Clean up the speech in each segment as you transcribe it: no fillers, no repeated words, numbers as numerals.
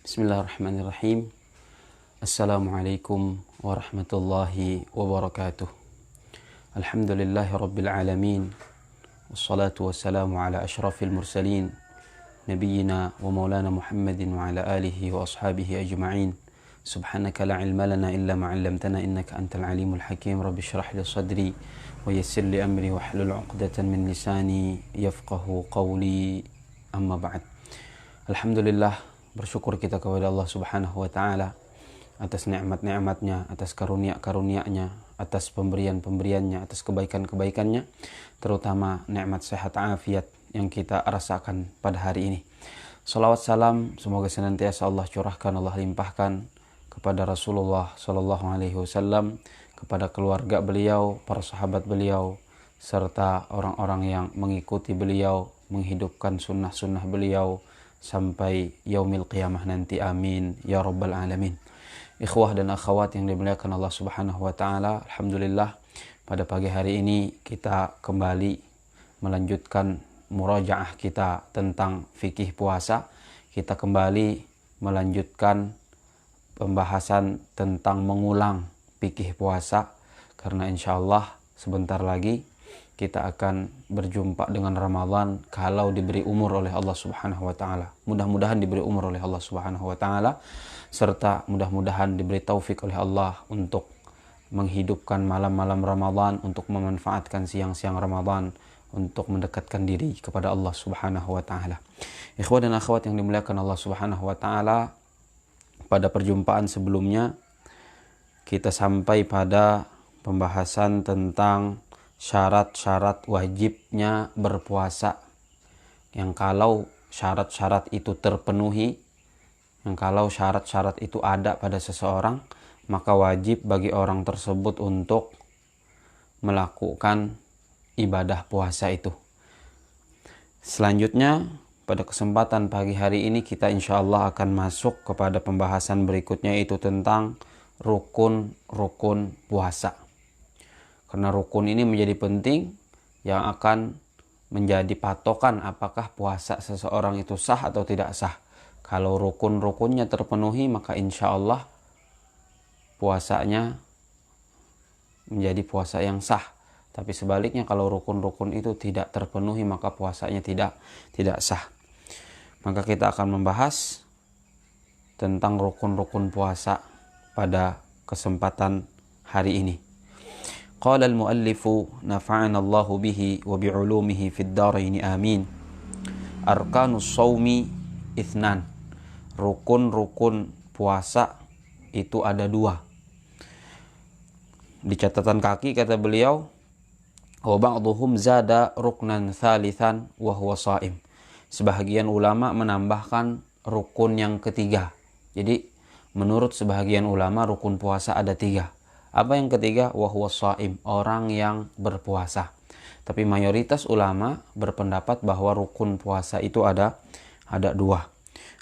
Bismillahirrahmanirrahim. Assalamualaikum warahmatullahi wabarakatuh. Alhamdulillahi rabbil alamin. Wassalatu wassalamu ala ashrafil mursalin. Nabiyyina wa maulana Muhammadin wa ala alihi wa ashabihi ajma'in. Subhanaka la ilma lana illa ma 'allamtana innaka antal alimul hakim. Rabbi shrah li sadri wa yassir li amri wa hlul 'uqdatan min lisani yafqahu qawli. Amma ba'd. Alhamdulillah, bersyukur kita kepada Allah Subhanahu wa Ta'ala atas nikmat-nikmatnya, atas karunia-karunianya, atas pemberian-pemberiannya, atas kebaikan-kebaikannya, terutama nikmat sehat afiat yang kita rasakan pada hari ini. Salawat salam semoga senantiasa Allah curahkan, Allah limpahkan kepada Rasulullah Sallallahu Alaihi Wasallam, kepada keluarga beliau, para sahabat beliau, serta orang-orang yang mengikuti beliau, menghidupkan sunnah-sunnah beliau sampai yaumil qiyamah nanti, amin ya rabbal alamin. Ikhwah dan akhwat yang dimuliakan Allah Subhanahu wa Ta'ala, alhamdulillah pada pagi hari ini kita kembali melanjutkan murajaah kita tentang fikih puasa. Kita kembali melanjutkan pembahasan tentang mengulang fikih puasa, karena insyaallah sebentar lagi kita akan berjumpa dengan Ramadan kalau diberi umur oleh Allah Subhanahu wa Ta'ala. Mudah-mudahan diberi umur oleh Allah Subhanahu wa Ta'ala, serta mudah-mudahan diberi taufik oleh Allah untuk menghidupkan malam-malam Ramadan, untuk memanfaatkan siang-siang Ramadan, untuk mendekatkan diri kepada Allah Subhanahu wa Ta'ala. Ikhwah dan akhwat yang dimuliakan Allah Subhanahu wa Ta'ala, pada perjumpaan sebelumnya kita sampai pada pembahasan tentang syarat-syarat wajibnya berpuasa, yang kalau syarat-syarat itu terpenuhi, yang kalau syarat-syarat itu ada pada seseorang, maka wajib bagi orang tersebut untuk melakukan ibadah puasa itu. Selanjutnya pada kesempatan pagi hari ini kita insyaallah akan masuk kepada pembahasan berikutnya, yaitu tentang rukun-rukun puasa. Karena rukun ini menjadi penting, yang akan menjadi patokan apakah puasa seseorang itu sah atau tidak sah. Kalau rukun-rukunnya terpenuhi, maka insya Allah puasanya menjadi puasa yang sah. Tapi sebaliknya, kalau rukun-rukun itu tidak terpenuhi, maka puasanya tidak sah. Maka kita akan membahas tentang rukun-rukun puasa pada kesempatan hari ini. Qala al-muallifu nafa'ana Allahu bihi wa bi'ulumihi fid dharain amin. Arkanus shaumi itsnan. Rukun-rukun puasa itu ada 2. Di catatan kaki kata beliau, wa ba'dhum zada ruknan tsalitsan wa huwa shaim. Sebahagian ulama menambahkan rukun yang ketiga. Jadi menurut sebahagian ulama rukun puasa ada 3. Apa yang ketiga? Wa huwa shaim, orang yang berpuasa. Tapi mayoritas ulama berpendapat bahwa rukun puasa itu ada 2.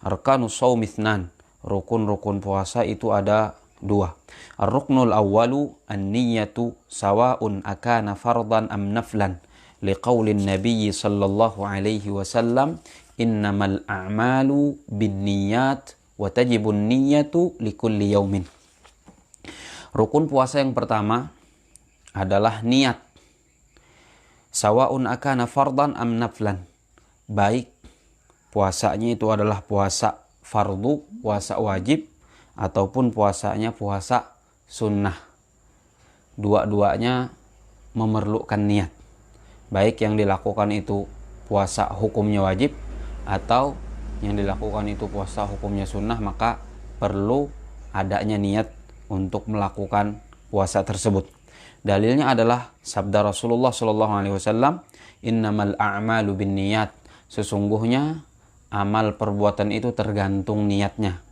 Arkanus shaumi itsnan. Rukun-rukun puasa itu ada 2. Ar-ruknul awwalu an-niyyatu sawa'un akana fardan am naflan. Liqaulin Nabi sallallahu alaihi wasallam, innamal a'malu binniyat wa tajibun niyyatu likulli yaumin. Rukun puasa yang pertama adalah niat. Sawa'un akana fardan am naflan. Baik puasanya itu adalah puasa fardu, puasa wajib, ataupun puasanya puasa sunnah. Dua-duanya memerlukan niat. Baik yang dilakukan itu puasa hukumnya wajib, atau yang dilakukan itu puasa hukumnya sunnah, maka perlu adanya niat untuk melakukan puasa tersebut. Dalilnya adalah sabda Rasulullah sallallahu alaihi wasallam, innamal a'malu binniyat. Sesungguhnya amal perbuatan itu tergantung niatnya.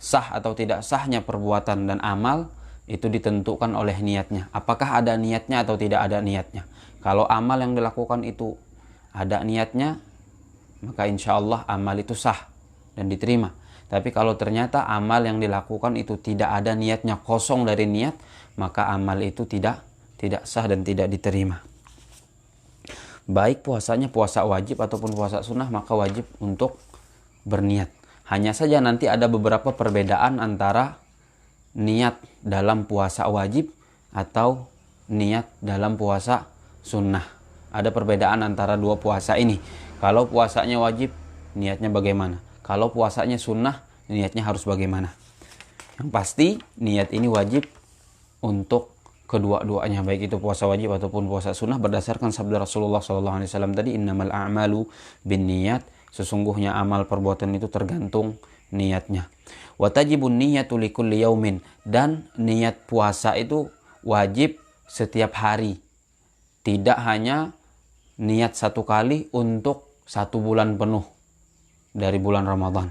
Sah atau tidak sahnya perbuatan dan amal itu ditentukan oleh niatnya. Apakah ada niatnya atau tidak ada niatnya. Kalau amal yang dilakukan itu ada niatnya, maka insya Allah amal itu sah dan diterima. Tapi kalau ternyata amal yang dilakukan itu tidak ada niatnya, kosong dari niat, maka amal itu tidak sah dan tidak diterima. Baik puasanya puasa wajib ataupun puasa sunnah, maka wajib untuk berniat. Hanya saja nanti ada beberapa perbedaan antara niat dalam puasa wajib atau niat dalam puasa sunnah. Ada perbedaan antara dua puasa ini. Kalau puasanya wajib, niatnya bagaimana? Kalau puasanya sunnah, niatnya harus bagaimana? Yang pasti niat ini wajib untuk kedua-duanya, baik itu puasa wajib ataupun puasa sunnah, berdasarkan sabda Rasulullah SAW tadi, innamal a'malu binniyat, sesungguhnya amal perbuatan itu tergantung niatnya. Wa tajibun niyatu likulli yaumin, dan niat puasa itu wajib setiap hari, tidak hanya niat satu kali untuk 1 bulan penuh dari bulan Ramadan.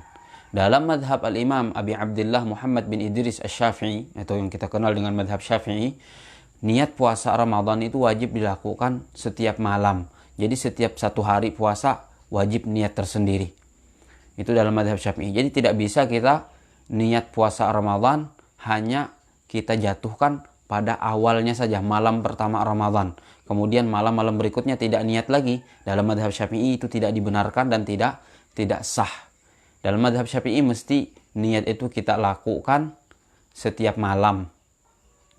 Dalam madhab al-imam Abi Abdullah Muhammad bin Idris Asy-Syafi'i, atau yang kita kenal dengan madhab Syafi'i, niat puasa Ramadan itu wajib dilakukan setiap malam. Jadi setiap 1 hari puasa wajib niat tersendiri. Itu dalam madhab Syafi'i. Jadi tidak bisa kita niat puasa Ramadan hanya kita jatuhkan pada awalnya saja, malam pertama Ramadan. Kemudian malam-malam berikutnya tidak niat lagi. Dalam madhab Syafi'i itu tidak dibenarkan dan tidak sah. Dalam madhab Syafi'i mesti niat itu kita lakukan setiap malam.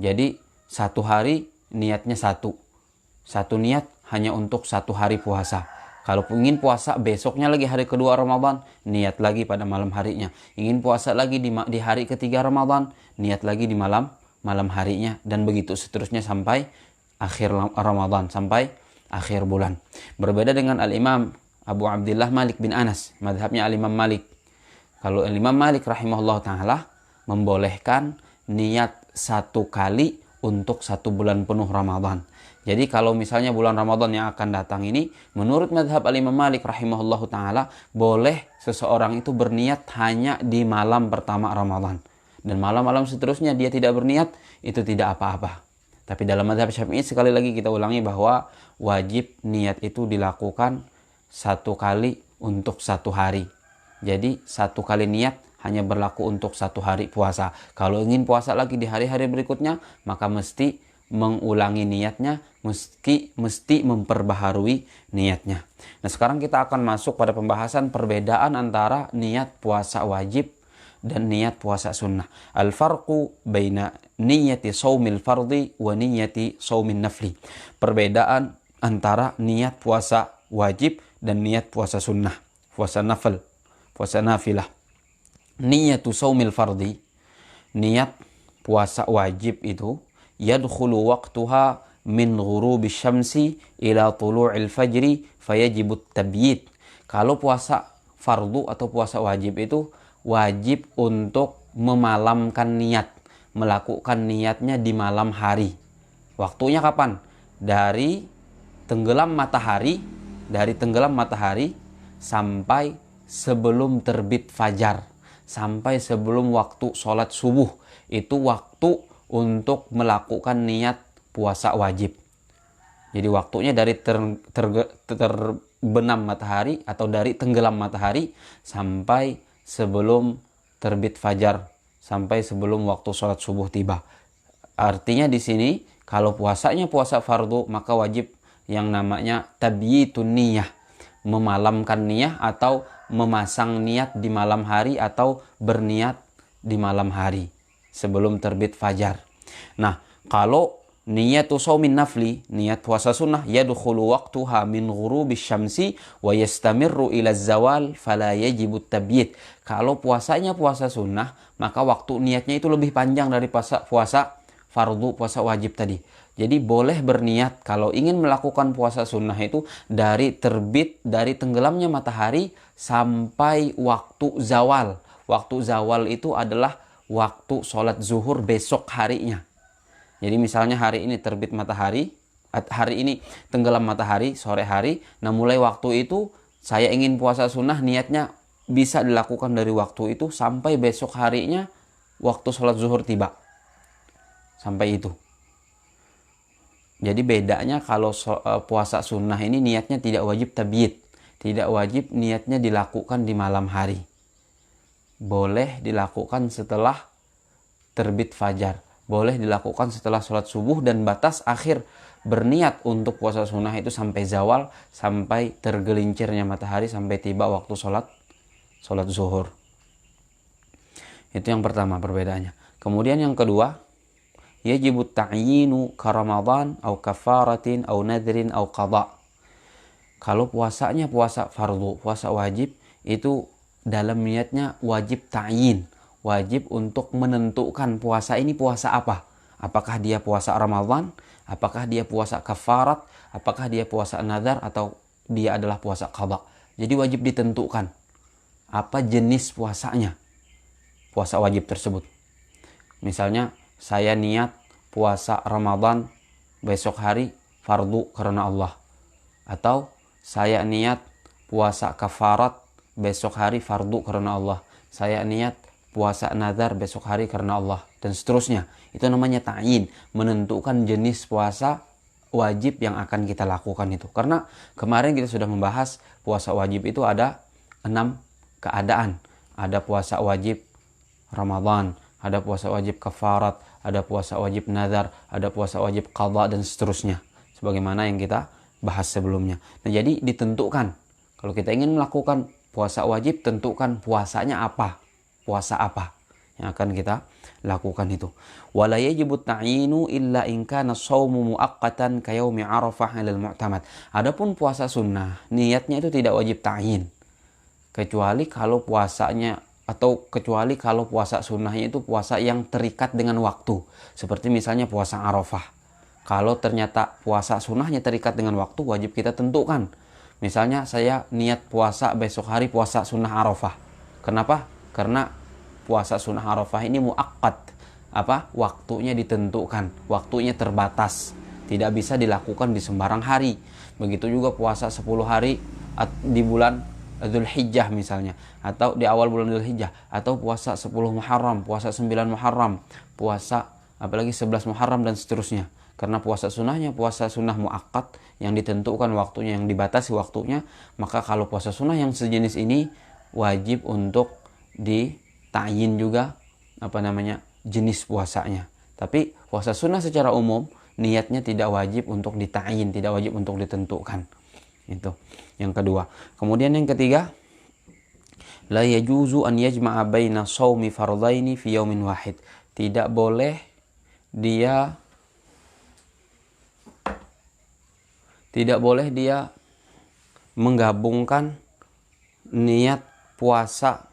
Jadi 1 hari niatnya satu niat hanya untuk 1 hari puasa. Kalau ingin puasa besoknya lagi hari kedua Ramadan, niat lagi pada malam harinya. Ingin puasa lagi di hari ketiga Ramadan, niat lagi di malam harinya, dan begitu seterusnya sampai akhir Ramadan, sampai akhir bulan. Berbeda dengan al-Imam Abu Abdullah Malik bin Anas, madhabnya al-Imam Malik. Kalau al-Imam Malik rahimahullah ta'ala membolehkan niat 1 kali untuk 1 bulan penuh Ramadan. Jadi kalau misalnya bulan Ramadan yang akan datang ini, menurut madhab al-Imam Malik rahimahullah ta'ala, boleh seseorang itu berniat hanya di malam pertama Ramadan. Dan malam-malam seterusnya dia tidak berniat, itu tidak apa-apa. Tapi dalam madhab Syafi'i, sekali lagi kita ulangi bahwa wajib niat itu dilakukan 1 kali untuk 1 hari. Jadi 1 kali niat hanya berlaku untuk 1 hari puasa. Kalau ingin puasa lagi di hari-hari berikutnya, maka mesti mengulangi niatnya, mesti memperbaharui niatnya. Nah, sekarang kita akan masuk pada pembahasan perbedaan antara niat puasa wajib dan niat puasa sunnah. Al-farqu baina niyati shaumil fardhi wa niyati shaumin nafli. Perbedaan antara niat puasa wajib dan niat puasa sunnah, puasa nafil, puasa nafilah. Niyatu shaumil fardhi, niat puasa wajib itu yadkhulu waqtuha min ghurubis syamsi ila tulu'il fajri fayajibut tabyid. Kalau puasa fardu atau puasa wajib itu wajib untuk memalamkan niat, melakukan niatnya di malam hari. Waktunya kapan? Dari tenggelam matahari sampai sebelum terbit fajar, sampai sebelum waktu sholat subuh. Itu waktu untuk melakukan niat puasa wajib. Jadi waktunya dari terbenam matahari atau dari tenggelam matahari sampai sebelum terbit fajar, sampai sebelum waktu sholat subuh tiba. Artinya di sini kalau puasanya puasa fardu, maka wajib yang namanya tabyitun niyah, memalamkan niyah atau memasang niat di malam hari atau berniat di malam hari sebelum terbit fajar. Nah, kalau niyatu shaumin nafli, niat puasa sunnah, yadkhulu waqtuha min ghurubis syamsi wa yastamirru ila zawal fala yajibut tabyid. Kalau puasanya puasa sunnah, maka waktu niatnya itu lebih panjang dari puasa fardu, puasa wajib tadi. Jadi boleh berniat kalau ingin melakukan puasa sunnah itu dari tenggelamnya matahari sampai waktu zawal. Waktu zawal itu adalah waktu sholat zuhur besok harinya. Jadi misalnya hari ini terbit matahari, hari ini tenggelam matahari sore hari. Nah, mulai waktu itu saya ingin puasa sunnah, niatnya bisa dilakukan dari waktu itu sampai besok harinya waktu sholat zuhur tiba. Sampai itu. Jadi bedanya kalau puasa sunnah ini niatnya tidak wajib tabyid. Tidak wajib niatnya dilakukan di malam hari. Boleh dilakukan setelah terbit fajar. Boleh dilakukan setelah sholat subuh, dan batas akhir berniat untuk puasa sunnah itu sampai zawal, sampai tergelincirnya matahari, sampai tiba waktu sholat zuhur. Itu yang pertama perbedaannya. Kemudian yang kedua, yajibut ta'yinu ka Ramadan au kafaratin au nadrin au qada. Kalau puasanya puasa fardu, puasa wajib, itu dalam niatnya wajib ta'yin, wajib untuk menentukan puasa ini puasa apa. Apakah dia puasa Ramadan, apakah dia puasa kafarat, apakah dia puasa nadar, atau dia adalah puasa qada. Jadi wajib ditentukan apa jenis puasanya, puasa wajib tersebut. Misalnya saya niat puasa Ramadan besok hari fardu karena Allah, atau saya niat puasa kafarat besok hari fardu karena Allah, saya niat puasa nazar besok hari karena Allah, dan seterusnya. Itu namanya ta'yin, menentukan jenis puasa wajib yang akan kita lakukan itu. Karena kemarin kita sudah membahas puasa wajib itu ada 6 keadaan. Ada puasa wajib Ramadan, ada puasa wajib kafarat, ada puasa wajib nazar, ada puasa wajib qada, dan seterusnya. Sebagaimana yang kita bahas sebelumnya. Nah, jadi ditentukan. Kalau kita ingin melakukan puasa wajib, tentukan puasanya apa. Puasa apa yang akan kita lakukan itu. Wala yajibu ta'yinu illa in kana shaumu muaqqatan ka yaumi Arafah 'alal mu'tamad. Adapun puasa sunnah, niatnya itu tidak wajib ta'yin. Kecuali kalau puasanya, atau kecuali kalau puasa sunnahnya itu puasa yang terikat dengan waktu. Seperti misalnya puasa Arafah. Kalau ternyata puasa sunnahnya terikat dengan waktu, wajib kita tentukan. Misalnya saya niat puasa besok hari puasa sunnah Arafah. Kenapa? Karena puasa sunnah Arafah ini muaqqat. Waktunya ditentukan, waktunya terbatas. Tidak bisa dilakukan di sembarang hari. Begitu juga puasa 10 hari di bulan Dzulhijjah misalnya, atau di awal bulan Dzulhijjah, atau puasa 10 Muharram, puasa 9 Muharram, puasa apalagi 11 Muharram, dan seterusnya. Karena puasa sunnahnya puasa sunnah muaqqat yang ditentukan waktunya, yang dibatasi waktunya, maka kalau puasa sunnah yang sejenis ini wajib untuk dita'yin juga jenis puasanya. Tapi puasa sunnah secara umum niatnya tidak wajib untuk dita'yin, tidak wajib untuk ditentukan. Itu yang kedua. Kemudian yang ketiga, la yajuzu an yajma'a baina shaumi fardhaini fi yaumin wahid. Tidak boleh dia menggabungkan niat puasa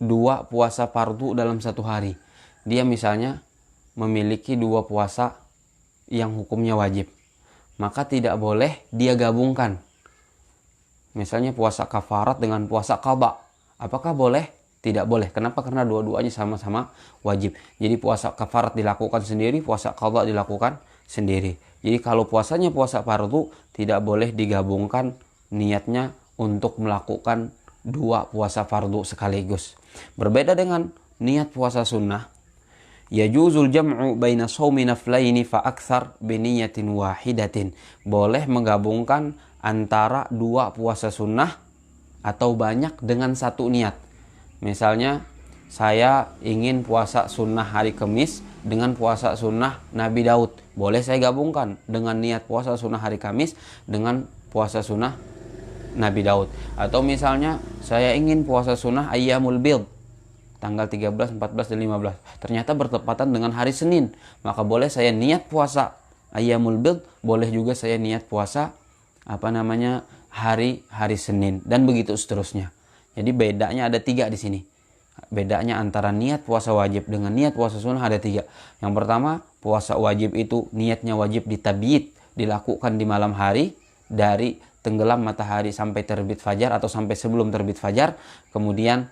2 puasa fardu dalam satu hari. Dia misalnya memiliki 2 puasa yang hukumnya wajib, maka tidak boleh dia gabungkan. Misalnya puasa kafarat dengan puasa qada. Apakah boleh? Tidak boleh. Kenapa? Karena dua-duanya sama-sama wajib. Jadi puasa kafarat dilakukan sendiri, puasa qada dilakukan sendiri. Jadi kalau puasanya puasa fardu, tidak boleh digabungkan niatnya untuk melakukan 2 puasa fardu sekaligus. Berbeda dengan niat puasa sunnah, yajuzul jam'u baina shaumi naflaini fa aktsar bi niyatin wahidatin. Boleh menggabungkan antara 2 puasa sunnah atau banyak dengan satu niat. Misalnya saya ingin puasa sunnah hari Kamis dengan puasa sunnah Nabi Daud. Boleh saya gabungkan dengan niat puasa sunnah hari Kamis dengan puasa sunnah Nabi Daud. Atau misalnya saya ingin puasa sunnah Ayyamul Bid, tanggal 13, 14, dan 15. Ternyata bertepatan dengan hari Senin. Maka boleh saya niat puasa Ayyamul Bid, boleh juga saya niat puasa hari Senin, dan begitu seterusnya. Jadi bedanya ada 3 di sini. Bedanya antara niat puasa wajib dengan niat puasa sunnah ada 3. Yang pertama, puasa wajib itu niatnya wajib ditabyid, dilakukan di malam hari dari tenggelam matahari sampai terbit fajar atau sampai sebelum terbit fajar. Kemudian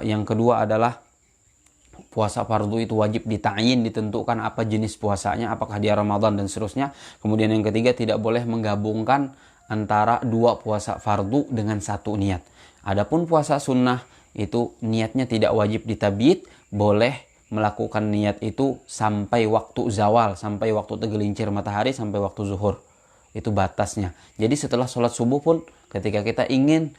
yang kedua adalah puasa fardu itu wajib dita'yin, ditentukan apa jenis puasanya, apakah dia Ramadan dan seterusnya. Kemudian yang ketiga, tidak boleh menggabungkan antara 2 puasa fardu dengan satu niat. Adapun puasa sunnah itu niatnya tidak wajib ditabyid, boleh melakukan niat itu sampai waktu zawal, sampai waktu tergelincir matahari, sampai waktu zuhur. Itu batasnya. Jadi setelah sholat subuh pun ketika kita ingin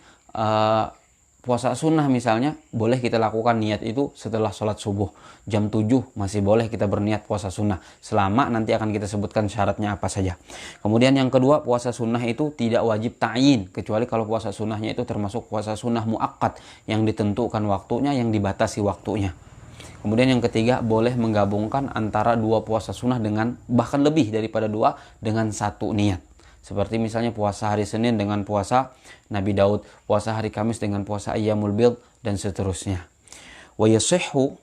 puasa sunnah misalnya, boleh kita lakukan niat itu setelah sholat subuh. Jam 7 masih boleh kita berniat puasa sunnah. Selama nanti akan kita sebutkan syaratnya apa saja. Kemudian yang kedua, puasa sunnah itu tidak wajib ta'yin. Kecuali kalau puasa sunnahnya itu termasuk puasa sunnah muakkad. Yang ditentukan waktunya, yang dibatasi waktunya. Kemudian yang ketiga, boleh menggabungkan antara dua puasa sunnah dengan, bahkan lebih daripada dua, dengan satu niat. Seperti misalnya puasa hari Senin dengan puasa Nabi Daud, puasa hari Kamis dengan puasa Ayyamul Bid, dan seterusnya. Wa yasihhu,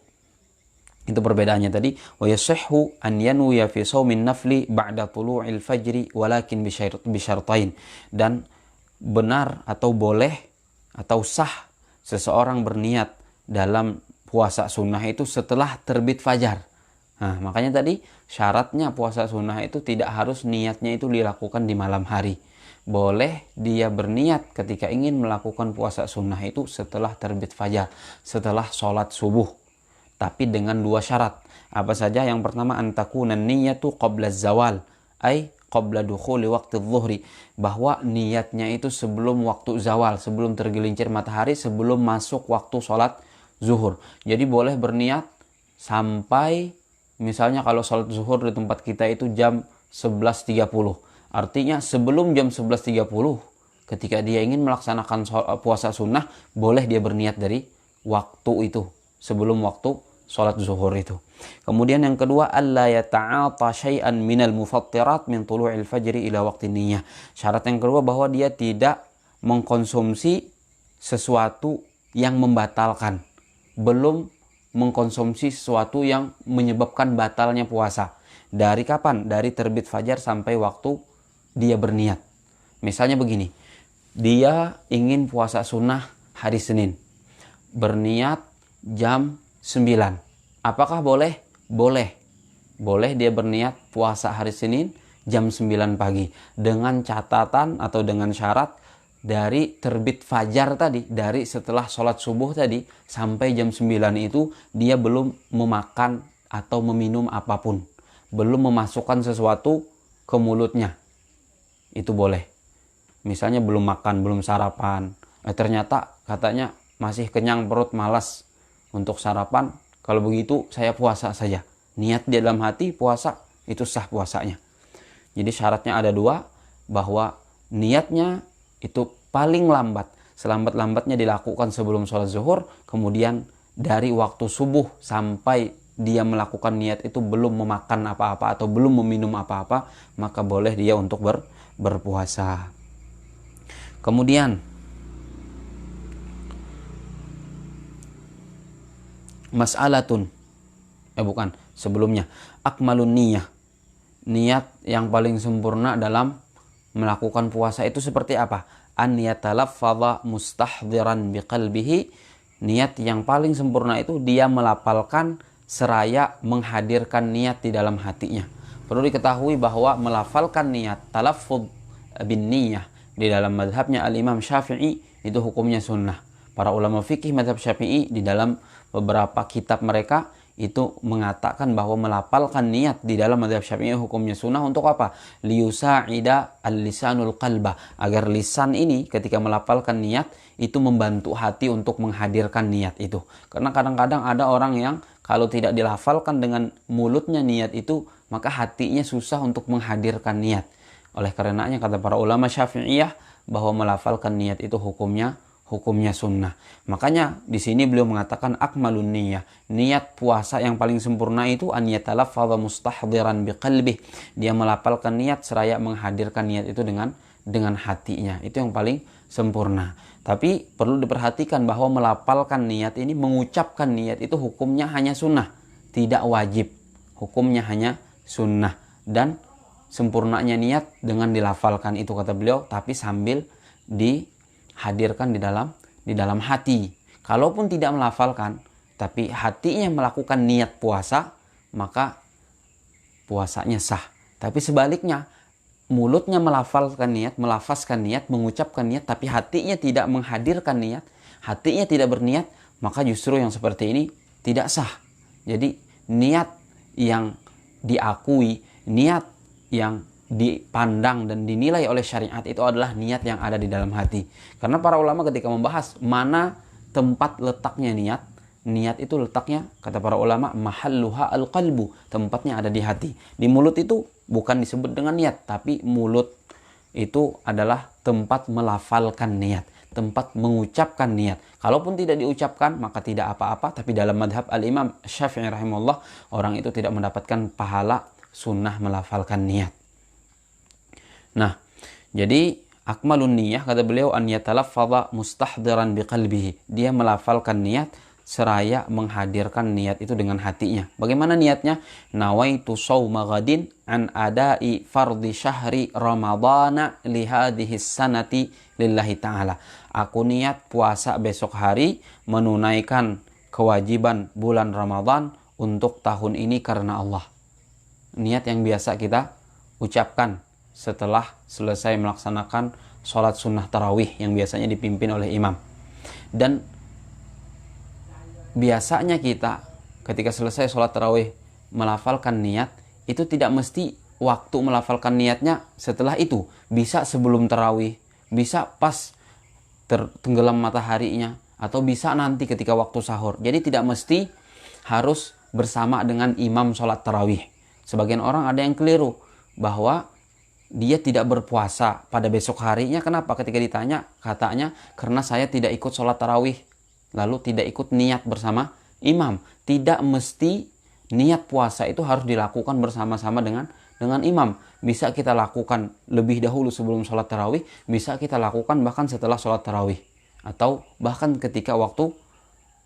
itu perbedaannya tadi, wa yasihhu an yanwiya fi shaumin nafli ba'da tulu'il fajri walakin bisyartain. Dan benar atau boleh atau sah seseorang berniat dalam puasa sunnah itu setelah terbit fajar. Nah, makanya tadi syaratnya puasa sunnah itu tidak harus niatnya itu dilakukan di malam hari. Boleh dia berniat ketika ingin melakukan puasa sunnah itu setelah terbit fajar, setelah sholat subuh. Tapi dengan dua syarat. Apa saja? Yang pertama, antakunan niyatu qabla zawal, ay qabla dukhuli waqti dhuhri. Bahwa niatnya itu sebelum waktu zawal, sebelum tergelincir matahari, sebelum masuk waktu sholat zuhur. Jadi boleh berniat sampai, misalnya kalau sholat zuhur di tempat kita itu jam 11.30. Artinya sebelum jam 11.30 ketika dia ingin melaksanakan puasa sunnah, boleh dia berniat dari waktu itu, sebelum waktu sholat zuhur itu. Kemudian yang kedua, alla yata'ata syai'an minal mufattirat min tulu'il fajri ila waqti niyah. Syarat yang kedua bahwa dia tidak mengkonsumsi sesuatu yang membatalkan, belum mengkonsumsi sesuatu yang menyebabkan batalnya puasa. Dari kapan? Dari terbit fajar sampai waktu dia berniat. Misalnya begini, dia ingin puasa sunnah hari Senin, berniat jam 9. Apakah boleh? Boleh. Boleh dia berniat puasa hari Senin jam 9 pagi. Dengan catatan atau dengan syarat, dari terbit fajar tadi, dari setelah sholat subuh tadi sampai jam 9 itu dia belum memakan atau meminum apapun, belum memasukkan sesuatu ke mulutnya. Itu boleh. Misalnya belum makan, belum sarapan, ternyata katanya masih kenyang perut, malas untuk sarapan. Kalau begitu saya puasa saja. Niat di dalam hati puasa, itu sah puasanya. Jadi syaratnya ada dua, bahwa niatnya itu paling lambat, selambat-lambatnya dilakukan sebelum sholat zuhur. Kemudian dari waktu subuh sampai dia melakukan niat itu belum memakan apa-apa atau belum meminum apa-apa, maka boleh dia untuk berpuasa. Kemudian mas'alatun, sebelumnya, akmalun niyah, niat yang paling sempurna dalam melakukan puasa itu seperti apa? An yatalaffadha mustahdiran biqalbihi. Niat yang paling sempurna itu dia melafalkan seraya menghadirkan niat di dalam hatinya. Perlu diketahui bahwa melafalkan niat, talaffuz bin niyah, di dalam mazhabnya al-Imam Syafi'i itu hukumnya sunnah. Para ulama fikih mazhab Syafi'i di dalam beberapa kitab mereka itu mengatakan bahwa melafalkan niat di dalam mazhab Syafi'i hukumnya sunnah. Untuk apa? Liyusa'ida al-lisanul qalba, agar lisan ini ketika melafalkan niat itu membantu hati untuk menghadirkan niat itu. Karena kadang-kadang ada orang yang kalau tidak dilafalkan dengan mulutnya niat itu, maka hatinya susah untuk menghadirkan niat. Oleh karenanya kata para ulama Syafi'iyah bahwa melafalkan niat itu hukumnya sunnah. Makanya di sini beliau mengatakan akmalun niyah, niat puasa yang paling sempurna itu an yatalaffadha mustahdiran biqalbih, dia melafalkan niat seraya menghadirkan niat itu dengan hatinya. Itu yang paling sempurna. Tapi perlu diperhatikan bahwa melafalkan niat ini, mengucapkan niat itu hukumnya hanya sunnah, tidak wajib. Hukumnya hanya sunnah, dan sempurnanya niat dengan dilafalkan itu kata beliau, tapi sambil dihadirkan di dalam hati. Kalaupun tidak melafalkan tapi hatinya melakukan niat puasa, maka puasanya sah. Tapi sebaliknya, mulutnya melafalkan niat, melafazkan niat, mengucapkan niat, tapi hatinya tidak menghadirkan niat, hatinya tidak berniat, maka justru yang seperti ini tidak sah. Jadi niat yang diakui, niat yang dipandang dan dinilai oleh syariat itu adalah niat yang ada di dalam hati. Karena para ulama ketika membahas mana tempat letaknya niat. Niat itu letaknya, kata para ulama, mahalluha al-qalbu, tempatnya ada di hati. Di mulut itu bukan disebut dengan niat, tapi mulut itu adalah tempat melafalkan niat, tempat mengucapkan niat. Kalaupun tidak diucapkan maka tidak apa-apa, tapi dalam madhab al-Imam Syafi'i rahimahullah, orang itu tidak mendapatkan pahala sunnah melafalkan niat. Nah, jadi akmalun niyah, kata beliau, an yatalaffadha mustahdiran biqalbihi. Dia melafalkan niat seraya menghadirkan niat itu dengan hatinya. Bagaimana niatnya? Nawaitu shauma ghadin an adai fardhi syahri ramadhana li hadhihi sanati lillahi ta'ala. Aku niat puasa besok hari menunaikan kewajiban bulan Ramadan untuk tahun ini karena Allah. Niat yang biasa kita ucapkan setelah selesai melaksanakan sholat sunnah tarawih yang biasanya dipimpin oleh imam. Dan biasanya kita ketika selesai sholat tarawih melafalkan niat, itu tidak mesti waktu melafalkan niatnya setelah itu. Bisa sebelum tarawih, bisa pas tenggelam mataharinya, atau bisa nanti ketika waktu sahur. Jadi tidak mesti harus bersama dengan imam sholat tarawih. Sebagian orang ada yang keliru bahwa dia tidak berpuasa pada besok harinya. Kenapa? Ketika ditanya, katanya karena saya tidak ikut sholat tarawih, lalu tidak ikut niat bersama imam. Tidak mesti niat puasa itu harus dilakukan bersama-sama dengan imam. Bisa kita lakukan lebih dahulu sebelum sholat tarawih, bisa kita lakukan bahkan setelah sholat tarawih, atau bahkan ketika waktu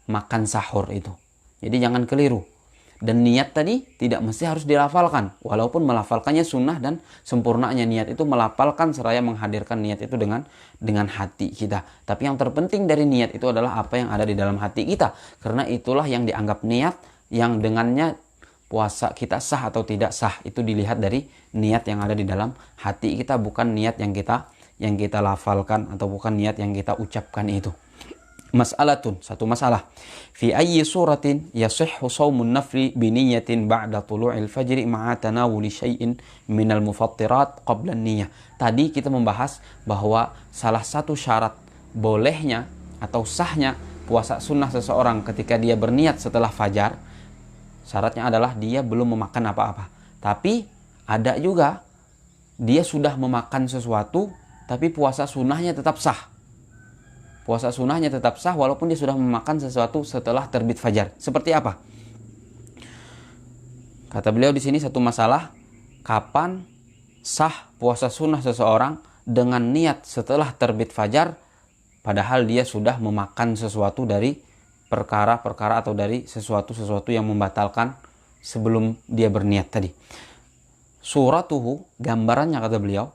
makan sahur itu. Jadi jangan keliru. Dan niat tadi tidak mesti harus dilafalkan, walaupun melafalkannya sunnah, dan sempurnanya niat itu melafalkan seraya menghadirkan niat itu dengan hati kita. Tapi yang terpenting dari niat itu adalah apa yang ada di dalam hati kita, karena itulah yang dianggap niat, yang dengannya puasa kita sah atau tidak sah. Itu dilihat dari niat yang ada di dalam hati kita, bukan niat yang kita lafalkan atau bukan niat yang kita ucapkan itu. Mas'alatun, satu masalah. Fi ayyi suratin yasihhu shaumun nafli bi niyyatin ba'da tulu'il fajri ma'a tanawuli syai'in minal mufattirat qabla niyah. Tadi kita membahas bahwa salah satu syarat bolehnya atau sahnya puasa sunnah seseorang ketika dia berniat setelah fajar, syaratnya adalah dia belum memakan apa-apa. Tapi ada juga dia sudah memakan sesuatu tapi puasa sunnahnya tetap sah. Puasa sunnahnya tetap sah walaupun dia sudah memakan sesuatu setelah terbit fajar. Seperti apa? Kata beliau di sini satu masalah, kapan sah puasa sunnah seseorang dengan niat setelah terbit fajar, padahal dia sudah memakan sesuatu dari perkara-perkara atau dari sesuatu yang membatalkan sebelum dia berniat tadi. Suratuhu, gambarannya kata beliau,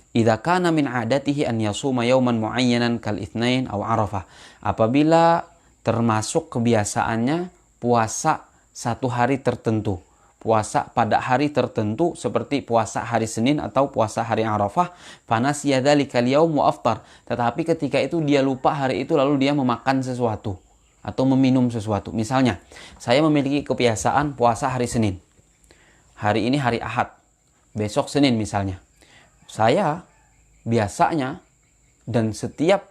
idza kana min 'adatihi an yasuma yawman mu'ayyanan kal itsnain aw arafah. Apabila termasuk kebiasaannya puasa satu hari tertentu, puasa pada hari tertentu seperti puasa hari Senin atau puasa hari Arafah, fanasiya dzalikal yaum wa aftar. Tetapi ketika itu dia lupa hari itu lalu dia memakan sesuatu atau meminum sesuatu. Misalnya, saya memiliki kebiasaan puasa hari Senin. Hari ini hari Ahad, besok Senin misalnya. Saya biasanya dan setiap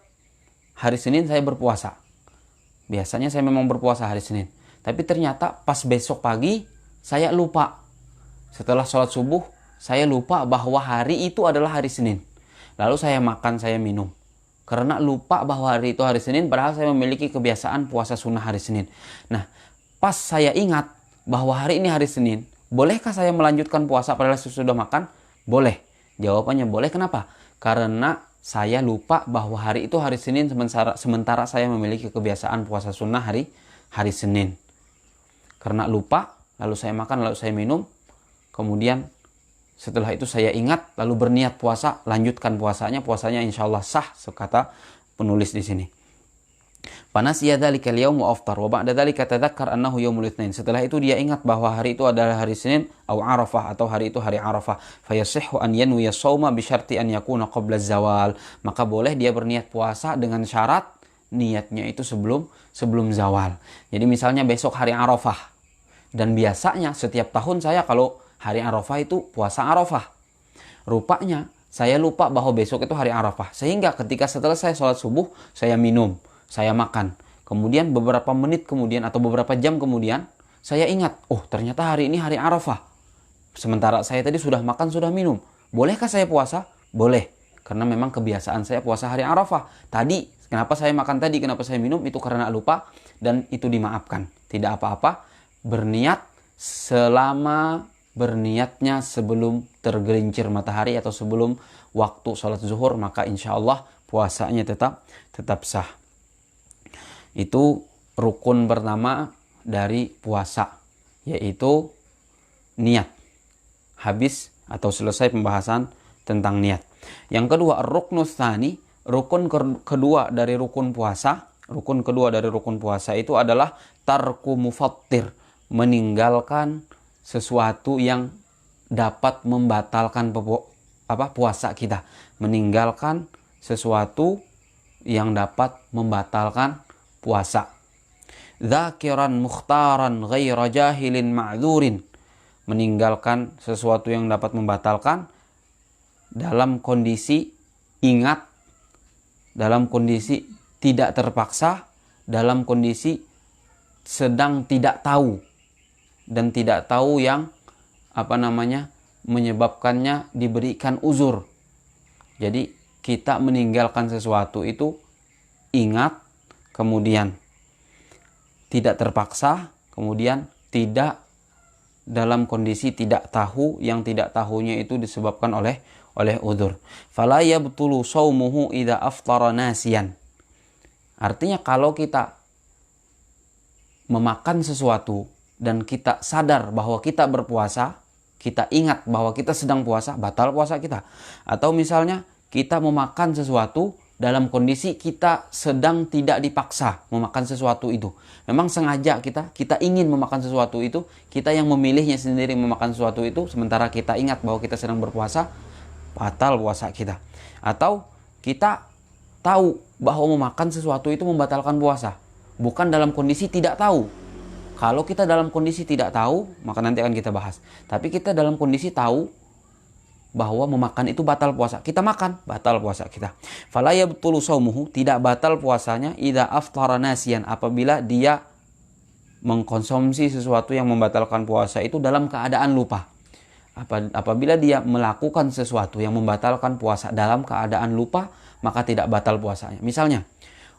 hari Senin saya berpuasa. Biasanya saya memang berpuasa hari Senin. Tapi ternyata pas besok pagi saya lupa. Setelah sholat subuh saya lupa bahwa hari itu adalah hari Senin. Lalu saya makan, saya minum. Karena lupa bahwa hari itu hari Senin, padahal saya memiliki kebiasaan puasa sunnah hari Senin. Nah, pas saya ingat bahwa hari ini hari Senin, bolehkah saya melanjutkan puasa padahal saya sudah makan? Boleh. Jawabannya boleh. Kenapa? Karena saya lupa bahwa hari itu hari Senin, sementara saya memiliki kebiasaan puasa sunnah hari Senin. Karena lupa, lalu saya makan, lalu saya minum, kemudian setelah itu saya ingat, lalu berniat puasa, lanjutkan puasanya insya Allah sah, sekata penulis di sini. Fanasiya dzalika al-yawm wa aftar wa ba'da dzalika tadzakkar annahu yaumul itsnain. Setelah itu dia ingat bahwa hari itu adalah hari Senin atau Arafah, atau hari itu hari Arafah. Fayasihhu an yanwiya shauma bi syarti an yakuna qabla zawal. Maka boleh dia berniat puasa dengan syarat niatnya itu sebelum zawal. Jadi misalnya besok hari Arafah, dan biasanya setiap tahun saya kalau hari Arafah itu puasa Arafah. Rupanya saya lupa bahwa besok itu hari Arafah, sehingga ketika setelah saya sholat subuh saya minum, saya makan. Kemudian beberapa menit kemudian atau beberapa jam kemudian, saya ingat, oh ternyata hari ini hari Arafah. Sementara saya tadi sudah makan, sudah minum. Bolehkah saya puasa? Boleh. Karena memang kebiasaan saya puasa hari Arafah. Tadi, kenapa saya makan tadi, kenapa saya minum, itu karena lupa dan itu dimaafkan. Tidak apa-apa, berniat selama berniatnya sebelum tergelincir matahari atau sebelum waktu sholat zuhur, maka insya Allah puasanya tetap sah. Itu rukun pertama dari puasa, yaitu niat. Habis atau selesai pembahasan tentang niat. Yang kedua, ruknus tsani, rukun kedua dari rukun puasa. Rukun kedua dari rukun puasa itu adalah tarku mufattir, meninggalkan sesuatu yang dapat membatalkan puasa kita. Meninggalkan sesuatu yang dapat membatalkan puasa. Dzakiran mukhtaran ghaira jahilin ma'dzurin, meninggalkan sesuatu yang dapat membatalkan dalam kondisi ingat, dalam kondisi tidak terpaksa, dalam kondisi sedang tidak tahu, dan tidak tahu yang menyebabkannya diberikan uzur. Jadi kita meninggalkan sesuatu itu ingat, kemudian tidak terpaksa, kemudian tidak dalam kondisi tidak tahu, yang tidak tahunya itu disebabkan oleh uzur. Fala yabtulu shaumuhu idza aftara nasiyan. Artinya kalau kita memakan sesuatu dan kita sadar bahwa kita berpuasa, kita ingat bahwa kita sedang puasa, batal puasa kita. Atau misalnya kita memakan sesuatu dalam kondisi kita sedang tidak dipaksa memakan sesuatu itu. Memang sengaja kita ingin memakan sesuatu itu, kita yang memilihnya sendiri memakan sesuatu itu, sementara kita ingat bahwa kita sedang berpuasa, batal puasa kita. Atau kita tahu bahwa memakan sesuatu itu membatalkan puasa, bukan dalam kondisi tidak tahu. Kalau kita dalam kondisi tidak tahu, maka nanti akan kita bahas. Tapi kita dalam kondisi tahu bahwa memakan itu batal puasa, kita makan, batal puasa kita. Fala yabtulu shaumuhu, tidak batal puasanya idza aftara nasiyan, apabila dia mengkonsumsi sesuatu yang membatalkan puasa itu dalam keadaan lupa. Apabila dia melakukan sesuatu yang membatalkan puasa dalam keadaan lupa, maka tidak batal puasanya. Misalnya,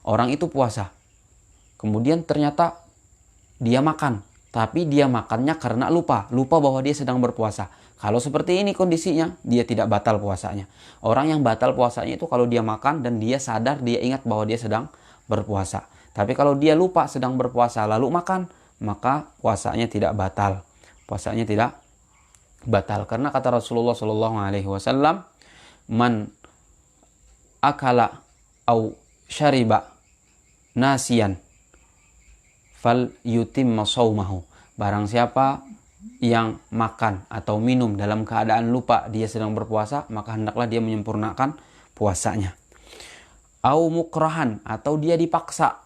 orang itu puasa, kemudian ternyata dia makan, tapi dia makannya karena lupa bahwa dia sedang berpuasa. Kalau seperti ini kondisinya, dia tidak batal puasanya. Orang yang batal puasanya itu kalau dia makan dan dia sadar, dia ingat bahwa dia sedang berpuasa. Tapi kalau dia lupa sedang berpuasa lalu makan, maka puasanya tidak batal. Puasanya tidak batal, karena kata Rasulullah SAW, man akala au syariba nasiyan fal yutimma shaumahu. Barang siapa yang makan atau minum dalam keadaan lupa dia sedang berpuasa, maka hendaklah dia menyempurnakan puasanya. Au mukrahan, atau dia dipaksa.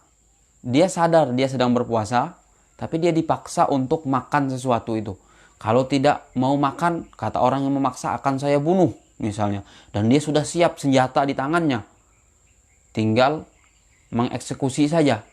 Dia sadar dia sedang berpuasa, tapi dia dipaksa untuk makan sesuatu itu. Kalau tidak mau makan, kata orang yang memaksa, akan saya bunuh misalnya. Dan dia sudah siap, senjata di tangannya, tinggal mengeksekusi saja.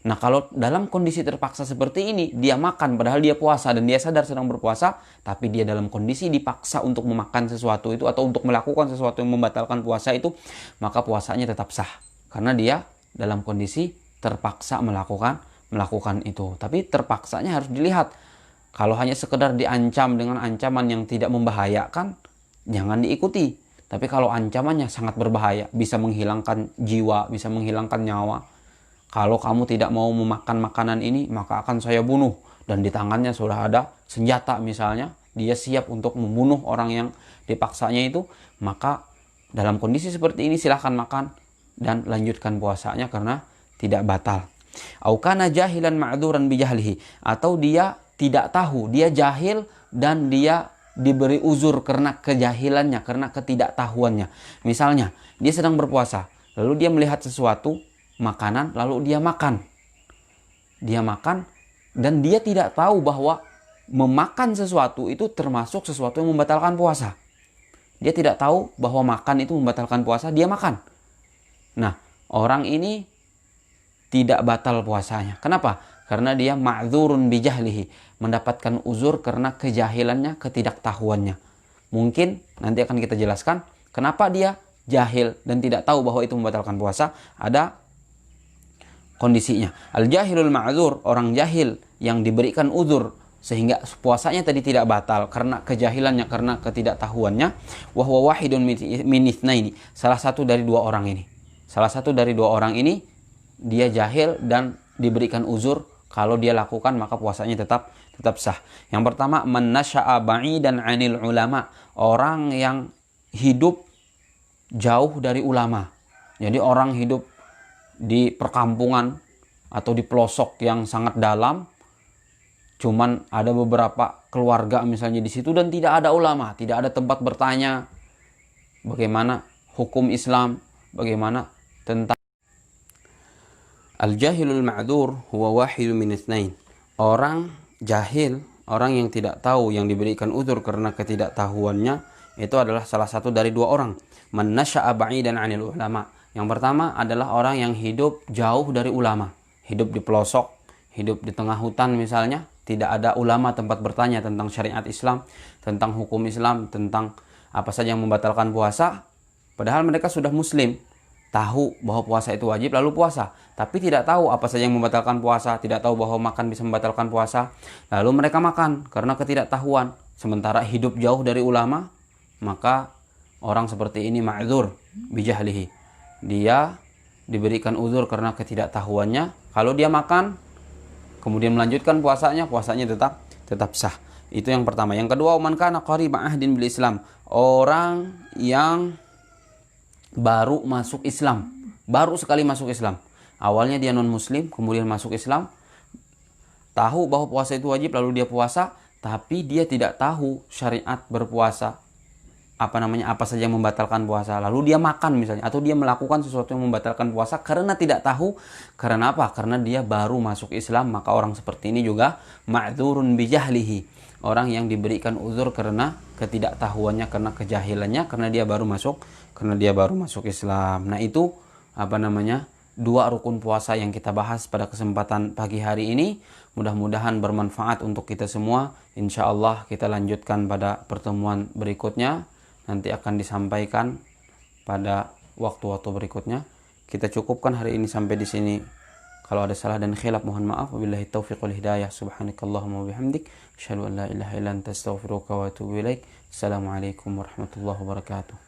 Nah, kalau dalam kondisi terpaksa seperti ini, dia makan padahal dia puasa dan dia sadar sedang berpuasa, tapi dia dalam kondisi dipaksa untuk memakan sesuatu itu atau untuk melakukan sesuatu yang membatalkan puasa itu, maka puasanya tetap sah. Karena dia dalam kondisi terpaksa melakukan itu. Tapi terpaksanya harus dilihat. Kalau hanya sekedar diancam dengan ancaman yang tidak membahayakan, jangan diikuti. Tapi kalau ancamannya sangat berbahaya, bisa menghilangkan jiwa, bisa menghilangkan nyawa. Kalau kamu tidak mau memakan makanan ini, maka akan saya bunuh. Dan di tangannya sudah ada senjata misalnya, dia siap untuk membunuh orang yang dipaksanya itu, maka dalam kondisi seperti ini silahkan makan dan lanjutkan puasanya karena tidak batal. Au kana jahilan ma'dzuran bijahlihi, atau dia tidak tahu, dia jahil dan dia diberi uzur karena kejahilannya, karena ketidaktahuannya. Misalnya, dia sedang berpuasa, lalu dia melihat sesuatu makanan, lalu dia makan. Dia makan dan dia tidak tahu bahwa memakan sesuatu itu termasuk sesuatu yang membatalkan puasa. Dia tidak tahu bahwa makan itu membatalkan puasa, dia makan. Nah, orang ini tidak batal puasanya. Kenapa? Karena dia ma'dzurun bijahlihi, mendapatkan uzur karena kejahilannya, ketidaktahuannya. Mungkin nanti akan kita jelaskan kenapa dia jahil dan tidak tahu bahwa itu membatalkan puasa. Ada kondisinya. Al-jahilul ma'dzur, orang jahil yang diberikan uzur sehingga puasanya tadi tidak batal karena kejahilannya, karena ketidaktahuannya. Wa huwa wahidun min itsnaini, salah satu dari dua orang ini. Salah satu dari dua orang ini dia jahil dan diberikan uzur, kalau dia lakukan maka puasanya tetap sah. Yang pertama, man nasya'a ba'idan 'anil ulama, orang yang hidup jauh dari ulama. Jadi orang hidup di perkampungan atau di pelosok yang sangat dalam, cuman ada beberapa keluarga misalnya di situ dan tidak ada ulama, tidak ada tempat bertanya bagaimana hukum Islam, bagaimana tentang al-jahilul ma'dzur huwa wahidun min itsnain. Orang jahil, orang yang tidak tahu, yang diberikan uzur karena ketidaktahuannya, itu adalah salah satu dari dua orang. Man nasya'a ba'idan 'anil ulama. Yang pertama adalah orang yang hidup jauh dari ulama, hidup di pelosok, hidup di tengah hutan misalnya, tidak ada ulama tempat bertanya tentang syariat Islam, tentang hukum Islam, tentang apa saja yang membatalkan puasa. Padahal mereka sudah muslim, tahu bahwa puasa itu wajib lalu puasa, tapi tidak tahu apa saja yang membatalkan puasa, tidak tahu bahwa makan bisa membatalkan puasa, lalu mereka makan karena ketidaktahuan. Sementara hidup jauh dari ulama, maka orang seperti ini ma'dzur bijahlihi. Dia diberikan uzur karena ketidaktahuannya. Kalau dia makan kemudian melanjutkan puasanya tetap sah. Itu yang pertama. Yang kedua, man kana qariba ahdin bil Islam, orang yang baru masuk Islam, baru sekali masuk Islam. Awalnya dia non muslim, kemudian masuk Islam, tahu bahwa puasa itu wajib lalu dia puasa, tapi dia tidak tahu syariat berpuasa, apa saja yang membatalkan puasa, lalu dia makan misalnya, atau dia melakukan sesuatu yang membatalkan puasa karena tidak tahu. Karena apa? Karena dia baru masuk Islam, maka orang seperti ini juga ma'dzurun bijahlihi, orang yang diberikan uzur karena ketidaktahuannya, karena kejahilannya, karena dia baru masuk Islam. Nah, itu dua rukun puasa yang kita bahas pada kesempatan pagi hari ini. Mudah-mudahan bermanfaat untuk kita semua. Insya Allah kita lanjutkan pada pertemuan berikutnya. Nanti akan disampaikan pada waktu-waktu berikutnya. Kita cukupkan hari ini sampai di sini. Kalau ada salah dan khilaf mohon maaf. Wabillahi taufiq wal hidayah. Subhanakallahumma wa bihamdik, asyhadu an la ilaha illa anta astaghfiruka wa atubu ilaik. Assalamualaikum warahmatullahi wabarakatuh.